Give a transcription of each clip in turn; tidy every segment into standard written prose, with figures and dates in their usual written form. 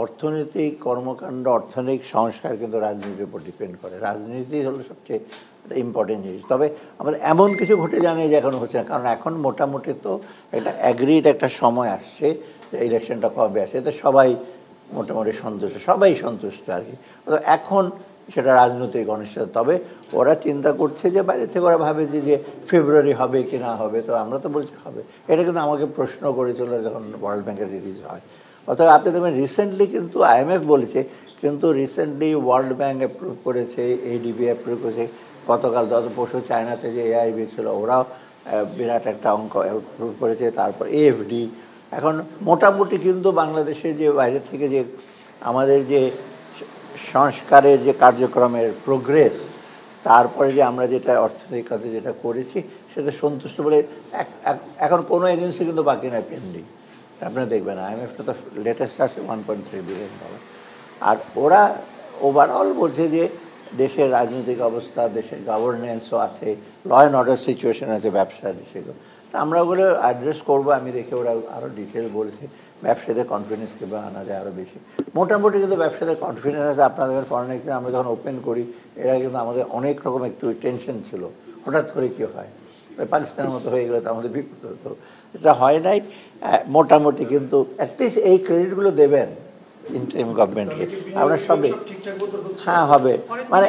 অর্থনৈতিক কর্মকাণ্ড, অর্থনৈতিক সংস্কার কিন্তু রাজনীতির উপর ডিপেন্ড করে। রাজনীতি হলো সবচেয়ে ইম্পর্টেন্ট জিনিস। তবে আমাদের এমন কিছু ঘটে জানে যে এখনো হচ্ছে না, কারণ এখন মোটামুটি তো একটা অ্যাগ্রিড একটা সময় আসছে যে ইলেকশনটা কবে আসে, এতে সবাই মোটামুটি সন্তুষ্ট, সবাই সন্তুষ্ট আর কি। এখন সেটা রাজনৈতিক অনিশ্চয়তা। তবে ওরা চিন্তা করছে যে বাইরে থেকে ওরা ভাবে যে ফেব্রুয়ারি হবে কি না হবে, তো আমরা তো বলছি হবে। এটা কিন্তু আমাকে প্রশ্ন করেছিল যখন ওয়ার্ল্ড ব্যাংকের রিলিজ হয়। অর্থাৎ আপনি দেখবেন রিসেন্টলি কিন্তু IMF বলেছে, কিন্তু রিসেন্টলি ওয়ার্ল্ড ব্যাংক অ্যাপ্রুভ করেছে, ADB অ্যাপ্রুভ করেছে, গতকাল পরশু চায়নাতে যে AIB ছিল ওরাও বিরাট একটা অঙ্ক অ্যাপ্রুভ করেছে, তারপর AFD। এখন মোটামুটি কিন্তু বাংলাদেশের যে বাইরে থেকে যে আমাদের যে সংস্কারের যে কার্যক্রমের প্রোগ্রেস, তারপরে যে আমরা যেটা অর্থনৈতিক খাতে যেটা করেছি সেটা সন্তুষ্ট বলে এখন কোনো এজেন্সি কিন্তু বাকি নাই পেন্ডিং। আপনারা দেখবেন IMFটা তো লেটেস্ট আছে $1.3 বিলিয়ন। আর ওরা ওভারঅল বলছে যে দেশের রাজনৈতিক অবস্থা, দেশের গভর্নেন্সও আছে, ল অ্যান্ড অর্ডার সিচুয়েশন আছে, ব্যবসার সেগুলো তা আমরা ওগুলো অ্যাড্রেস করবো। আমি দেখে ওরা আরও ডিটেল বলছে ব্যবসাদের কনফিডেন্স কীভাবে আনা যায় আরও বেশি। মোটামুটি কিন্তু ব্যবসাদের কনফিডেন্স আছে। আপনাদের ফরেন এক্সচেঞ্জ আমরা যখন ওপেন করি এরা কিন্তু আমাদের অনেক রকম একটু টেনশন ছিল, হঠাৎ করে কী হয়, পাকিস্তানের মতো হয়ে গেলে তো আমাদের বিপদ হতো। এটা হয় নাই মোটামুটি, কিন্তু অ্যাটলিস্ট এই ক্রেডিটগুলো দেবেন ইন্টারিম গভর্নমেন্টকে। আমরা সবই হ্যাঁ হবে, মানে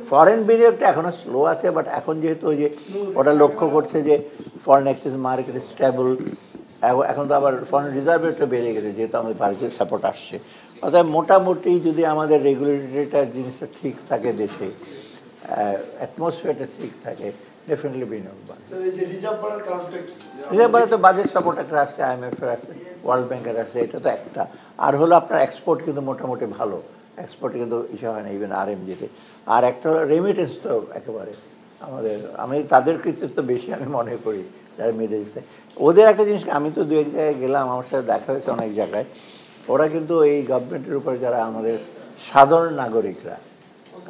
ফরেন বিনিয়োগটা এখনো স্লো আছে, বাট এখন যেহেতু ওই যে ওরা লক্ষ্য করছে যে ফরেন এক্সচেঞ্জ মার্কেট স্টেবল, এখন তো আবার ফরেন রিজার্ভ রেটটা বেড়ে গেছে যেহেতু আমাদের ভারতীয় সাপোর্ট আসছে। অর্থাৎ মোটামুটি যদি আমাদের রেগুলেটরিটা জিনিসটা ঠিক থাকে, দেশে অ্যাটমসফিয়ারটা ঠিক থাকে, ডেফিনেটলি বিনিয়োগ বাড়ে। রিজার্ভ বাড়ে তো বাজেট সাপোর্ট একটা আসছে, IMF এর আসছে, ওয়ার্ল্ড ব্যাংকের আসছে, এটা তো একটা। আর হলো আপনার এক্সপোর্ট কিন্তু মোটামুটি ভালো, এক্সপোর্টে কিন্তু ইচ্ছা হয় না ইভেন RMGতে। আর একটা হলো রেমিটেন্স তো একেবারে আমাদের, আমি তাদের কৃতিত্ব বেশি আমি মনে করি যারা মিডেলসে। ওদের একটা জিনিস, আমি তো দু এক জায়গায় গেলাম, আমার সাথে দেখা হয়েছে অনেক জায়গায়, ওরা কিন্তু এই গভর্নমেন্টের উপর যারা আমাদের সাধারণ নাগরিকরা,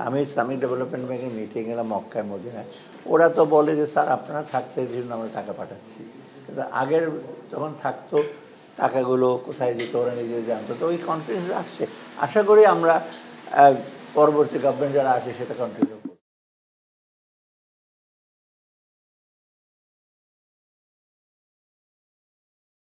আমি ইসলামিক ডেভেলপমেন্ট ব্যাংকের মিটিং গেলাম মক্কায় মদিনায়, ওরা তো বলে যে স্যার আপনারা থাকতে জন্য আমরা টাকা পাঠাচ্ছি, কিন্তু আগের যখন থাকতো টাকাগুলো কোথায় যেত ওরা নিজে জানতো। তো ওই কনফিডেন্স আসছে, আশা করি আমরা পরবর্তী গভর্নমেন্ট যারা আসে সেটা কন্টিনিউ